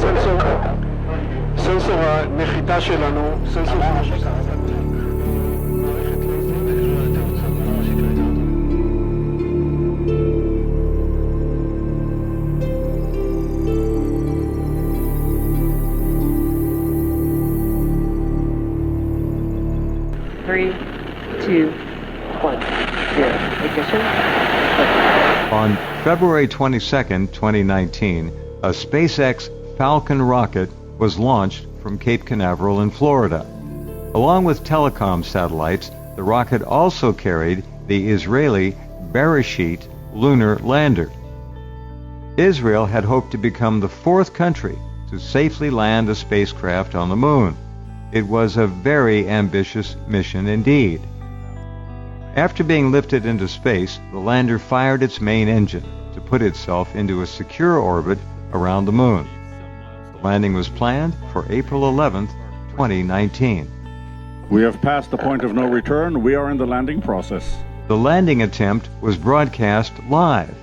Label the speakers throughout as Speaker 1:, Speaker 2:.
Speaker 1: סנסור הנחיתה שלנו, סנסור שמבוסס על מערכת
Speaker 2: Three, two, one, zero. Ignition.
Speaker 3: On February 22nd, 2019, a SpaceX Falcon rocket was launched from Cape Canaveral in Florida. Along with telecom satellites, the rocket also carried the Israeli Beresheet lunar lander. Israel had hoped to become the fourth country to safely land a spacecraft on the moon. It was a very ambitious mission indeed. After being lifted into space, the lander fired its main engine to put itself into a secure orbit around the moon. The landing was planned for April 11th, 2019.
Speaker 4: We have passed the point of no return. We are in the landing process.
Speaker 3: The landing attempt was broadcast live,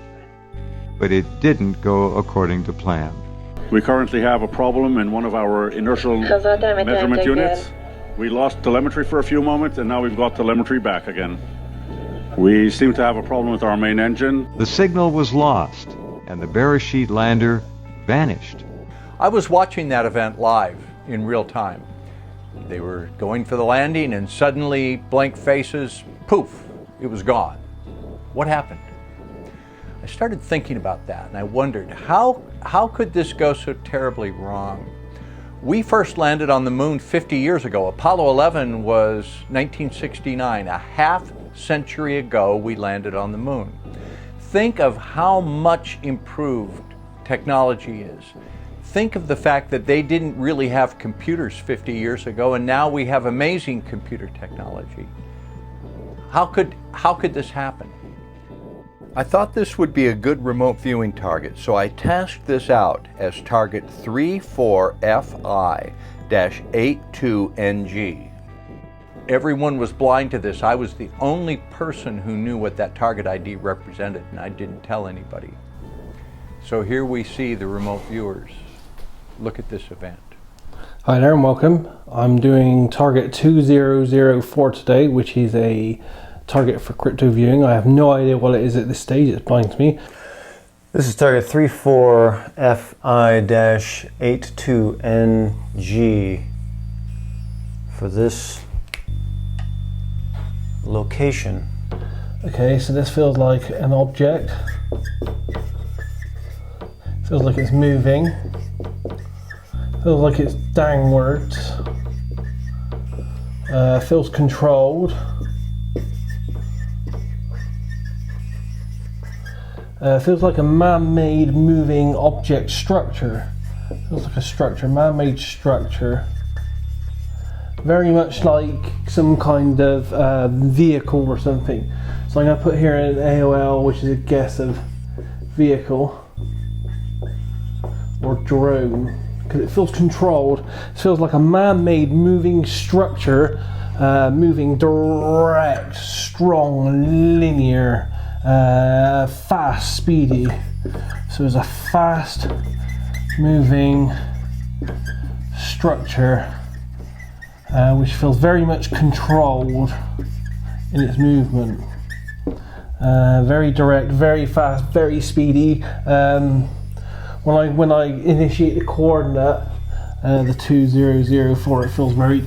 Speaker 3: but it didn't go according to plan.
Speaker 4: We currently have a problem in one of our inertial measurement units. We lost telemetry for a few moments, and now we've got telemetry back again. We seem to have a problem with our main engine.
Speaker 3: The signal was lost, and the Beresheet lander vanished.
Speaker 5: I was watching that event live in real time. They were going for the landing, and suddenly, blank faces, poof, it was gone. What happened? I started thinking about that, and I wondered, how could this go so terribly wrong? We first landed on the moon 50 years ago. Apollo 11 was 1969. A half century ago, we landed on the moon. Think of how much improved technology is. Think of the fact that they didn't really have computers 50 years ago, and now we have amazing computer technology. How could this happen? I thought this would be a good remote viewing target, so I tasked this out as target 34FI-82NG. Everyone was blind to this. I was the only person who knew what that target ID represented, and I didn't tell anybody. So here we see the remote viewers. Look at this event.
Speaker 6: Hi there and welcome. I'm doing target 2004 today, which is a target for CryptoViewing. I have no idea what it is at this stage, it's blind to me.
Speaker 7: This is target 34FI-82NG for this location.
Speaker 6: Okay, so this feels like an object. Feels like it's moving. Feels like it's downwards. Feels controlled. Feels like a man-made moving object structure. Feels like a structure, man-made structure. Very much like some kind of vehicle or something. So I'm going to put here an AOL, which is a guess of vehicle or drone, because it feels controlled. It feels like a man-made moving structure, moving direct, strong, linear, fast, speedy. So it's a fast moving structure which feels very much controlled in its movement. Very direct, very fast, very speedy. When I initiate the coordinate, the 2004, it feels very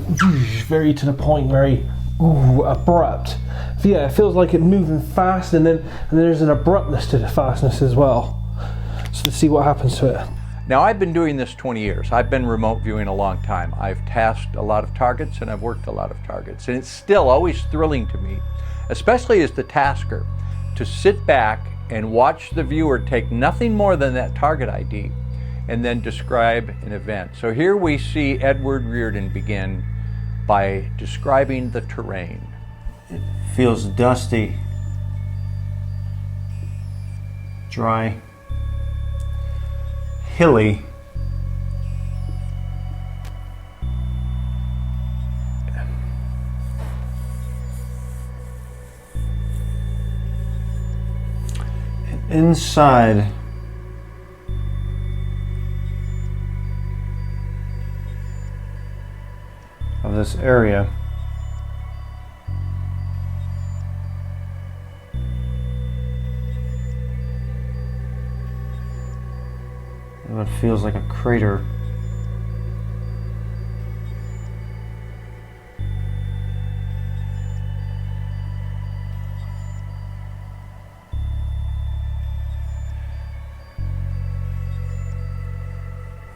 Speaker 6: to the point, very abrupt. So yeah, it feels like it's moving fast, and then there's an abruptness to the fastness as well. So let's see what happens to it.
Speaker 5: Now, I've been doing this 20 years. I've been remote viewing a long time. I've tasked a lot of targets and I've worked a lot of targets. And it's still always thrilling to me, especially as the tasker, to sit back and watch the viewer take nothing more than that target ID and then describe an event. So here we see Edward Reardon begin by describing the terrain.
Speaker 7: It feels dusty, dry, hilly. And inside this area. What feels like a crater.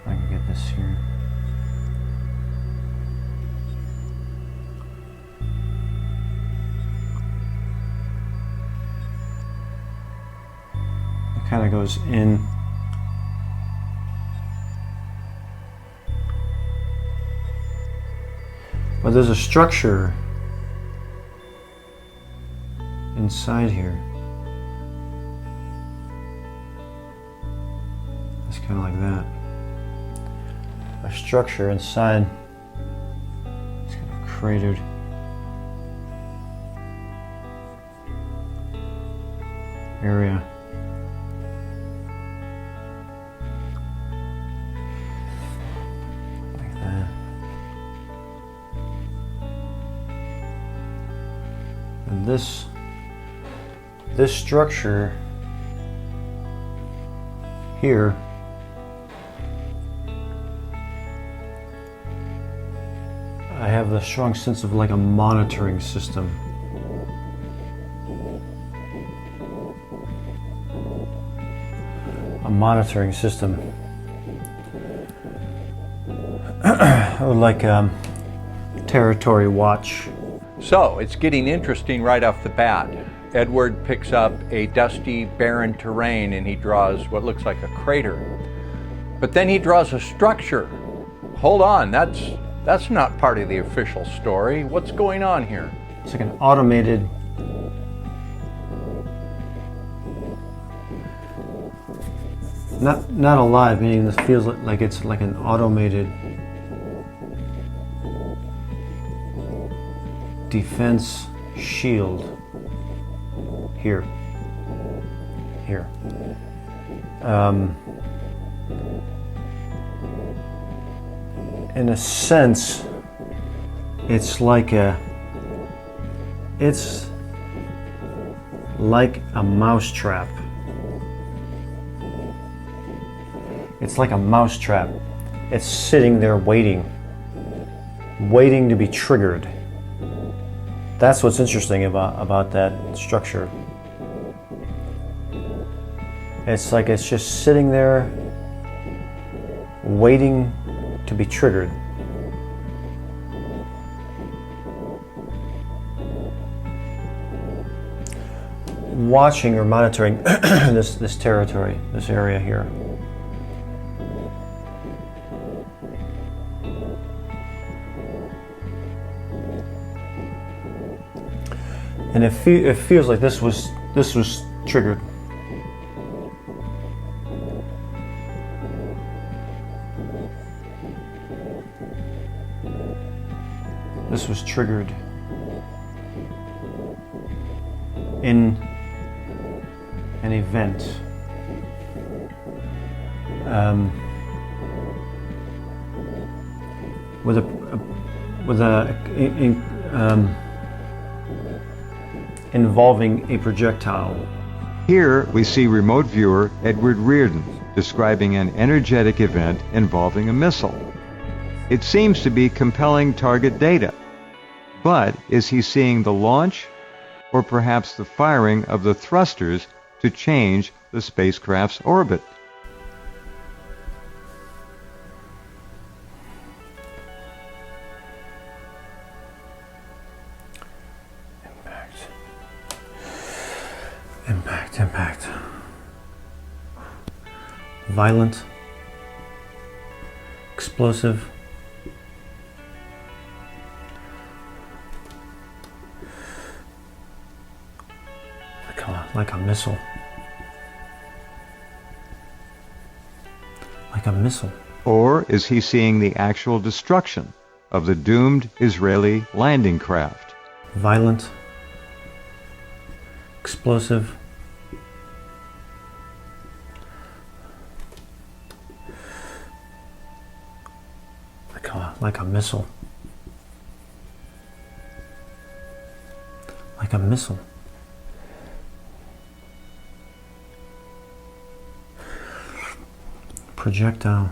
Speaker 7: If I can get this here. It kind of goes in. But there's a structure inside here. It's kind of like that. A structure inside. It's kind of cratered. Area. Like that. And this structure here I have the strong sense of like a monitoring system. A monitoring system. Like territory watch.
Speaker 5: So it's getting interesting right off the bat. Edward picks up a dusty, barren terrain and he draws what looks like a crater. But then he draws a structure. Hold on, that's not part of the official story. What's going on here?
Speaker 7: It's like an automated not alive, meaning this feels like it's like an automated defense shield. Here. In a sense, it's like a mousetrap. It's like a mousetrap. It's sitting there waiting to be triggered. That's what's interesting about that structure. It's like it's just sitting there waiting to be triggered. Watching or monitoring this territory, this area here. And it feels like this was triggered. This was triggered in an event. Involving a projectile.
Speaker 3: Here we see remote viewer Edward Reardon describing an energetic event involving a missile. It seems to be compelling target data. But is he seeing the launch or perhaps the firing of the thrusters to change the spacecraft's orbit?
Speaker 7: Impact. Violent. Explosive. Like a missile. Like a missile.
Speaker 3: Or is he seeing the actual destruction of the doomed Israeli landing craft?
Speaker 7: Violent. Explosive. Like a missile. missile. Projectile.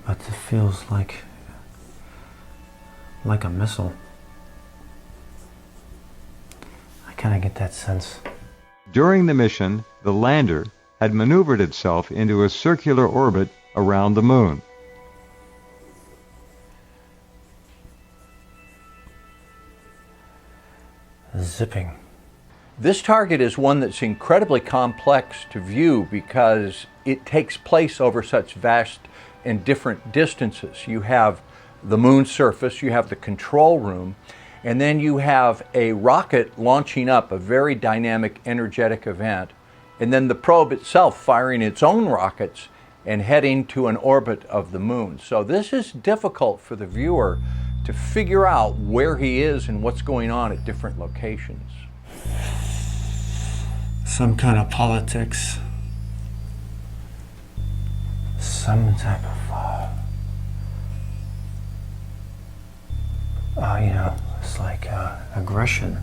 Speaker 7: But it feels like a missile. I kind of get that sense.
Speaker 3: During the mission, the lander had maneuvered itself into a circular orbit around the moon.
Speaker 7: Zipping.
Speaker 5: This target is one that's incredibly complex to view because it takes place over such vast and different distances. You have the moon surface, you have the control room, and then you have a rocket launching up a very dynamic, energetic event, and then the probe itself firing its own rockets and heading to an orbit of the moon. So this is difficult for the viewer to figure out where he is and what's going on at different locations.
Speaker 7: Some kind of politics. Some type of, you know, it's like aggression.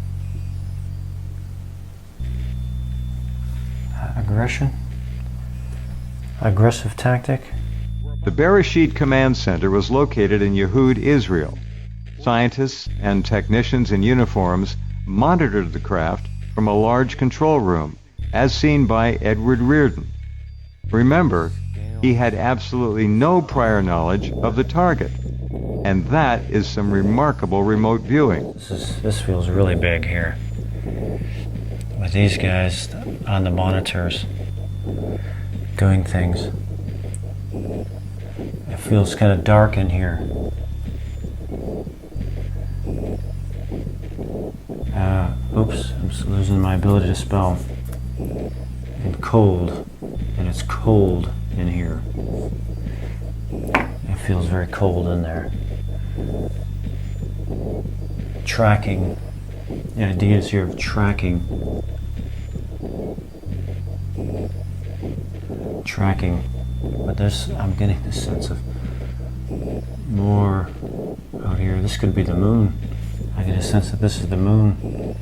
Speaker 7: Aggressive tactic.
Speaker 3: The Beresheet Command Center was located in Yehud, Israel. Scientists and technicians in uniforms monitored the craft from a large control room, as seen by Edward Reardon. Remember, he had absolutely no prior knowledge of the target, and that is some remarkable remote viewing.
Speaker 7: This feels really big here. With these guys on the monitors doing things. It feels kind of dark in here. Oops, I'm just losing my ability to spell. And cold. And it's cold in here. It feels very cold in there. Tracking. The idea is here of tracking. Tracking. But there's, I'm getting this sense of more out here. This could be the moon. I get a sense that this is the moon.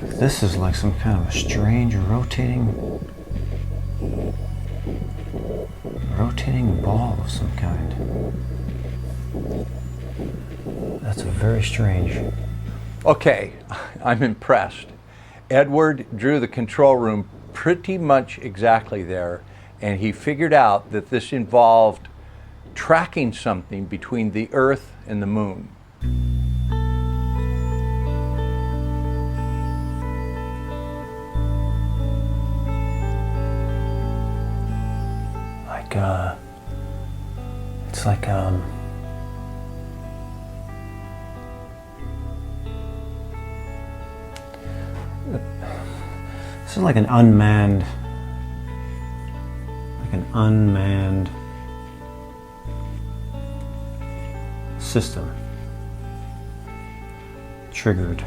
Speaker 7: This is like some kind of a strange rotating ball of some kind. That's very strange.
Speaker 5: Okay, I'm impressed. Edward drew the control room pretty much exactly there, and he figured out that this involved tracking something between the Earth and the moon.
Speaker 7: It's like this is like an unmanned system triggered,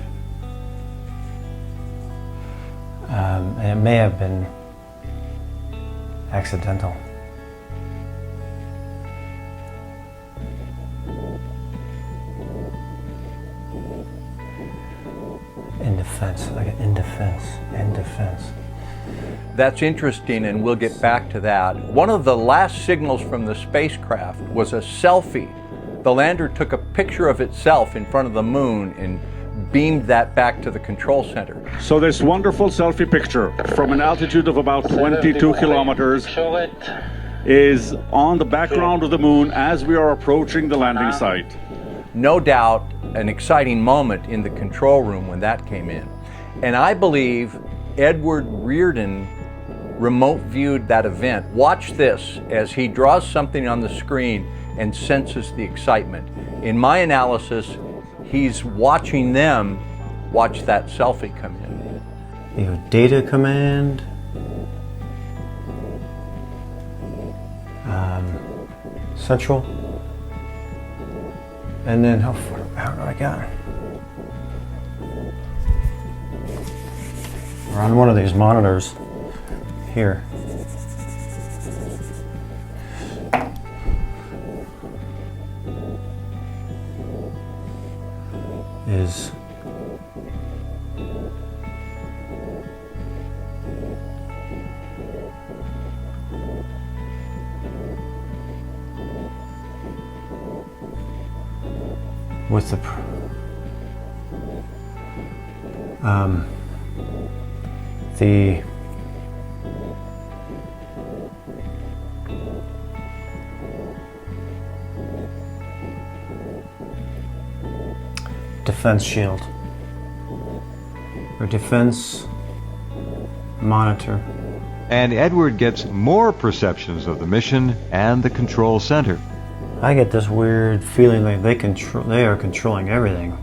Speaker 7: and it may have been accidental. In defense.
Speaker 5: That's interesting, and we'll get back to that. One of the last signals from the spacecraft was a selfie. The lander took a picture of itself in front of the moon and beamed that back to the control center.
Speaker 4: So this wonderful selfie picture from an altitude of about 22 kilometers is on the background of the moon as we are approaching the landing site.
Speaker 5: No doubt an exciting moment in the control room when that came in. And I believe Edward Reardon remote viewed that event. Watch this as he draws something on the screen and senses the excitement. In my analysis, he's watching them watch that selfie come in.
Speaker 7: You have data command, central, and then how do I got? We're on one of these monitors here. is with the defense shield or defense monitor.
Speaker 3: And Edward gets more perceptions of the mission and the control center.
Speaker 7: I get this weird feeling like they are controlling everything.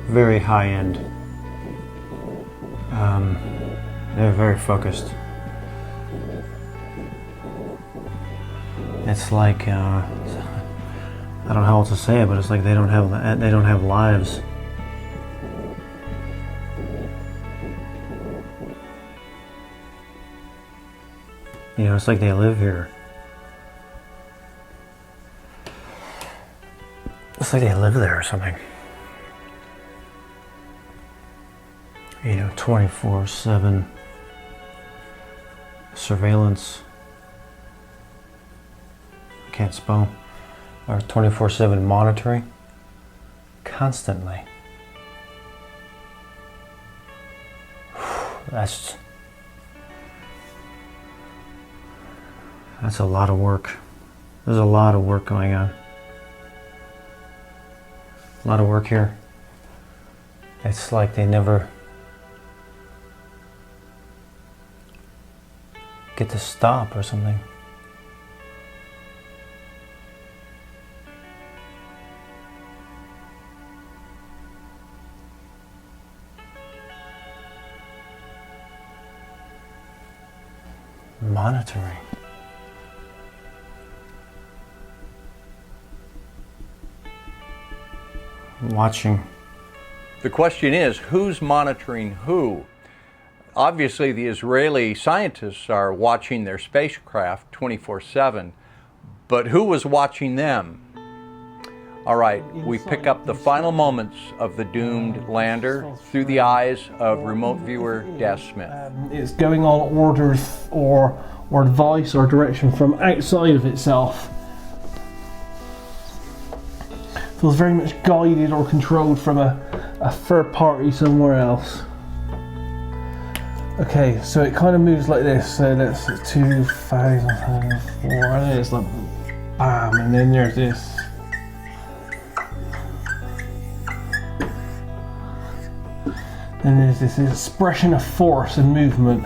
Speaker 7: Very high end. They're very focused. It's like I don't know how else to say it, but it's like they don't have lives. You know, it's like they live here. It's like they live there or something. You know, 24/7 surveillance. Can't spell. Or 24/7 monitoring. Constantly. That's a lot of work. There's a lot of work going on. A lot of work here. It's like they never get to stop or something. Monitoring. Watching.
Speaker 5: The question is, who's monitoring who? Obviously, the Israeli scientists are watching their spacecraft 24/7, but who was watching them? All right, we pick up the final moments of the doomed lander through the eyes of remote viewer Des Smith.
Speaker 6: It's going on orders or advice or direction from outside of itself. Feels very much guided or controlled from a third party somewhere else. Okay, so it kind of moves like this. So that's 2004, and it's like bam, and then there's this. And there's this expression of force and movement.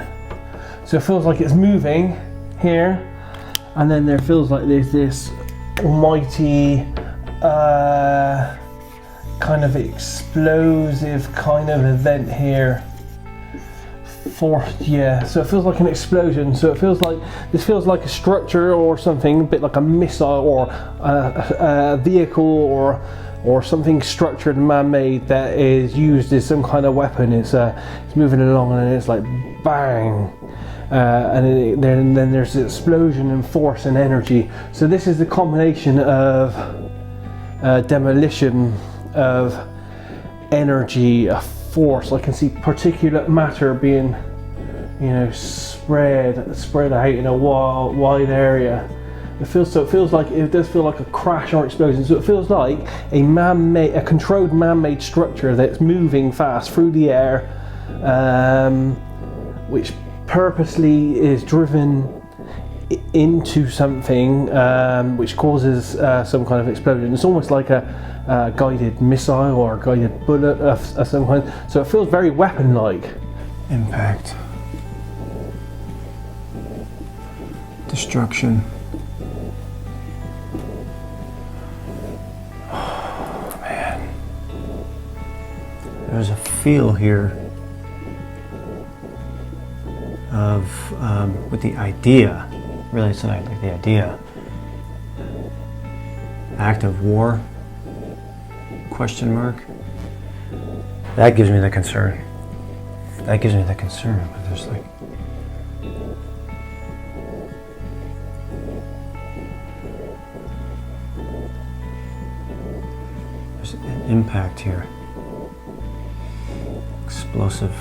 Speaker 6: So it feels like it's moving here, and then there feels like there's this almighty kind of explosive kind of event here. Force, yeah. So it feels like an explosion. So it feels like this feels like a structure or something, a bit like a missile or a vehicle or something structured and man-made that is used as some kind of weapon. It's moving along and it's like bang, and then there's the explosion and force and energy. So this is the combination of demolition, of energy, of force. I can see particulate matter being, you know, spread out in a wide area. It feels like it does feel like a crash or explosion. So it feels like a controlled man-made structure that's moving fast through the air, which purposely is driven into something, which causes some kind of explosion. It's almost like a guided missile or a guided bullet of some kind. So it feels very weapon-like.
Speaker 7: Impact. Destruction. There's a feel here of with the idea, really it's not like the idea, act of war, question mark. That gives me the concern. But there's like There's an impact here. Explosive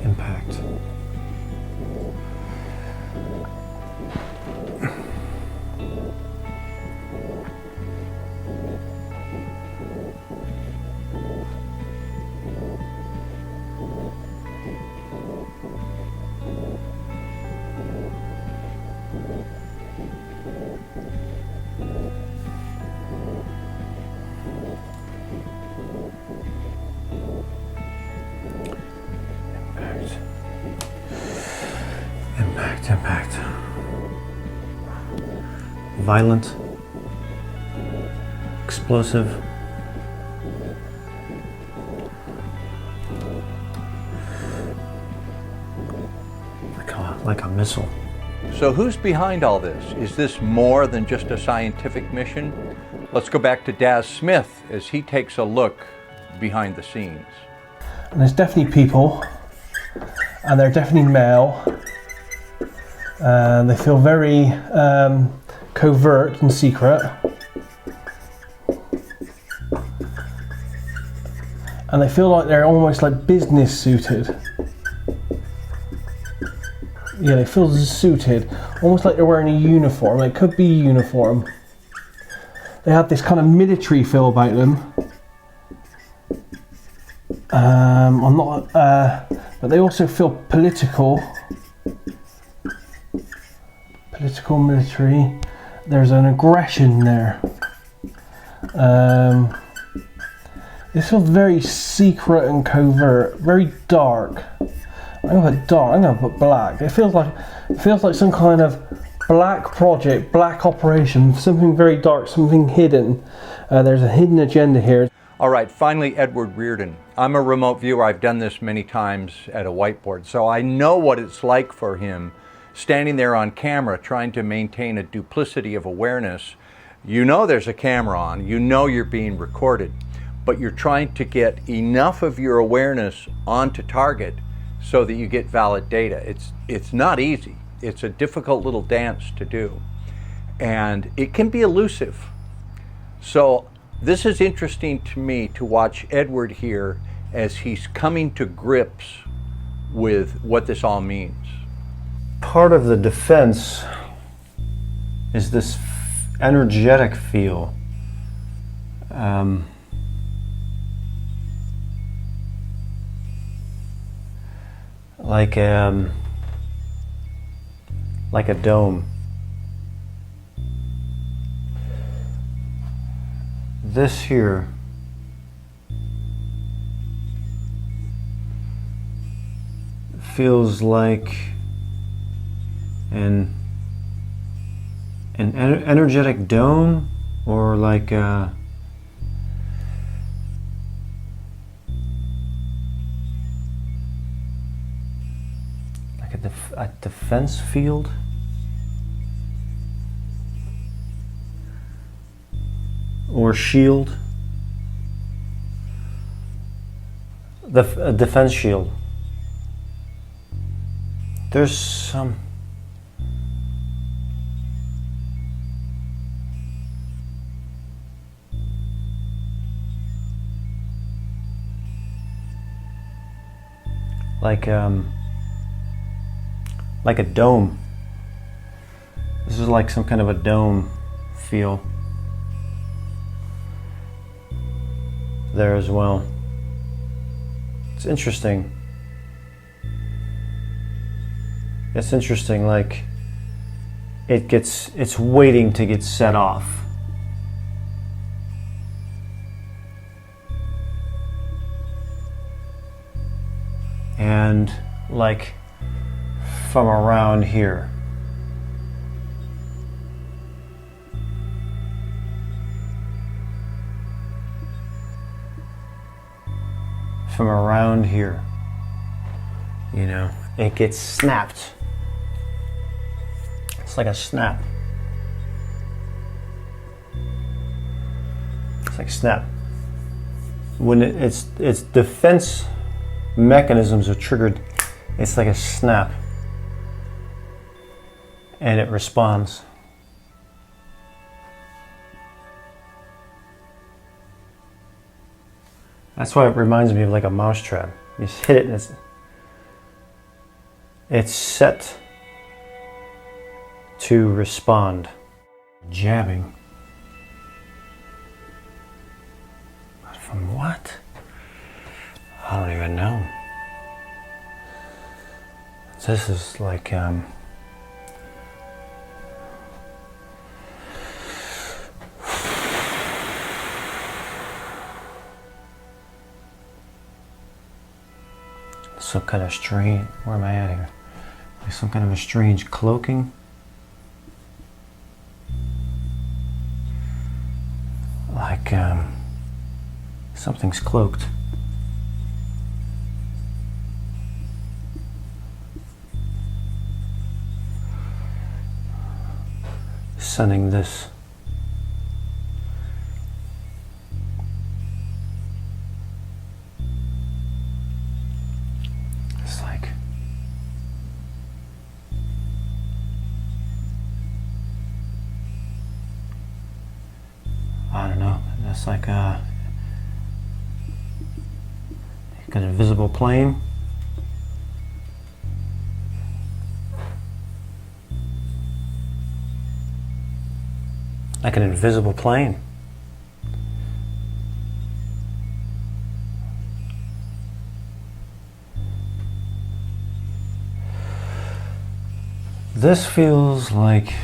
Speaker 7: impact. Impact. Violent. Explosive. Like a missile.
Speaker 5: So who's behind all this? Is this more than just a scientific mission? Let's go back to Daz Smith as he takes a look behind the scenes.
Speaker 6: And there's definitely people, and they're definitely male. They feel very covert and secret. And they feel like they're almost like business suited. Yeah, they feel suited, almost like they're wearing a uniform. It could be a uniform. They have this kind of military feel about them. I'm not, but they also feel political. Political, military. There's an aggression there. This feels very secret and covert, very dark. I'm gonna put dark. I'm gonna put black. It feels like some kind of black project, black operation, something very dark, something hidden. There's a hidden agenda here.
Speaker 5: All right, finally, Edward Reardon. I'm a remote viewer. I've done this many times at a whiteboard, so I know what it's like for him standing there on camera trying to maintain a duplicity of awareness. You know there's a camera on, you know you're being recorded, but you're trying to get enough of your awareness onto target so that you get valid data. It's not easy. It's a difficult little dance to do. And it can be elusive. So this is interesting to me to watch Edward here as he's coming to grips with what this all means.
Speaker 7: Part of the defense is this energetic feel. Like a dome. This here feels like an energetic dome, or like a defense field. Or shield. A defense shield. There's some like a dome. This is like some kind of a dome feel there as well. It's interesting. It's interesting, like it's waiting to get set off. And like from around here. From around here, you know, it gets snapped. It's like a snap. It's like snap. When its defense mechanisms are triggered, it's like a snap, and it responds. That's why it reminds me of like a mousetrap. You just hit it and it's set to respond. Jabbing. But from what? I don't even know. This is like some kind of strange, where am I at here? Like some kind of a strange cloaking. Like something's cloaked. Sending this. It's like I don't know. That's like an invisible plane. Like an invisible plane. This feels like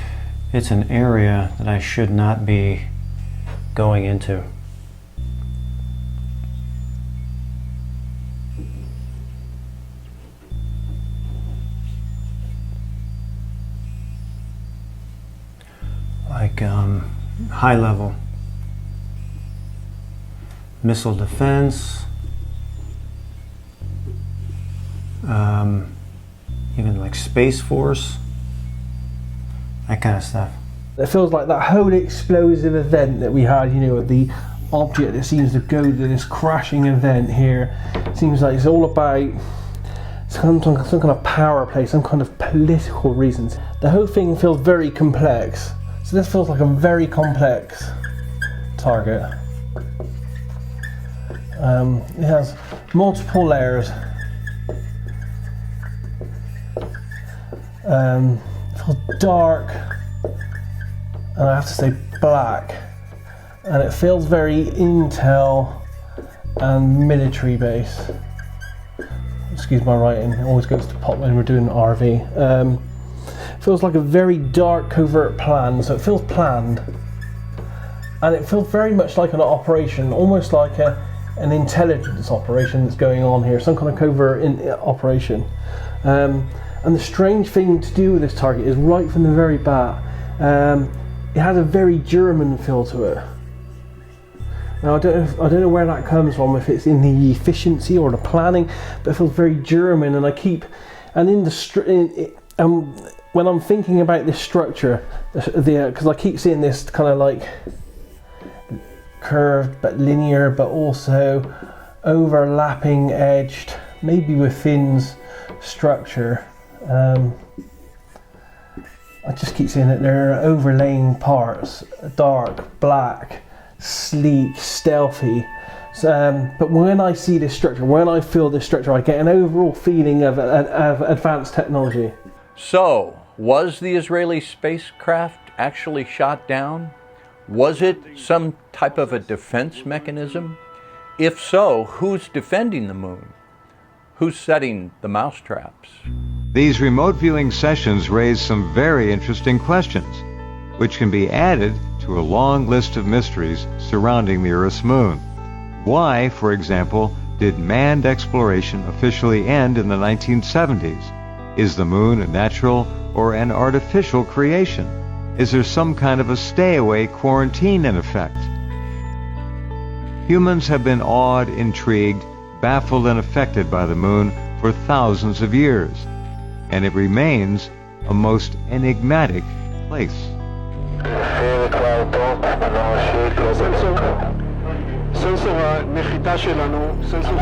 Speaker 7: it's an area that I should not be going into. Like high level missile defense, even like Space Force, that kind of stuff.
Speaker 6: It feels like that whole explosive event that we had, you know, the object that seems to go to this crashing event here. It seems like it's all about some kind of power play, some kind of political reasons. The whole thing feels very complex. So this feels like a very complex target. It has multiple layers. It feels dark, and I have to say black. And it feels very intel and military base. Excuse my writing, it always goes to pot when we're doing RV. Feels like a very dark, covert plan, so it feels planned. And it feels very much like an operation, almost like an intelligence operation that's going on here, some kind of covert operation. And the strange thing to do with this target is right from the very bat, it has a very German feel to it. Now I don't know where that comes from, if it's in the efficiency or the planning, but it feels very German. And when I'm thinking about this structure, because I keep seeing this kind of like curved but linear, but also overlapping, edged, maybe within structure. I just keep seeing that there are overlaying parts, dark, black, sleek, stealthy. But when I see this structure, when I feel this structure, I get an overall feeling of advanced technology.
Speaker 5: So, was the Israeli spacecraft actually shot down? Was it some type of a defense mechanism? If so, who's defending the moon? Who's setting the mousetraps?
Speaker 3: These remote viewing sessions raise some very interesting questions, which can be added to a long list of mysteries surrounding the Earth's moon. Why, for example, did manned exploration officially end in the 1970s? Is the moon a natural or an artificial creation? Is there some kind of a stay-away quarantine in effect? Humans have been awed, intrigued, baffled, and affected by the moon for thousands of years, and it remains a most enigmatic place.
Speaker 1: סנסור הנחיתה שלנו, סנסור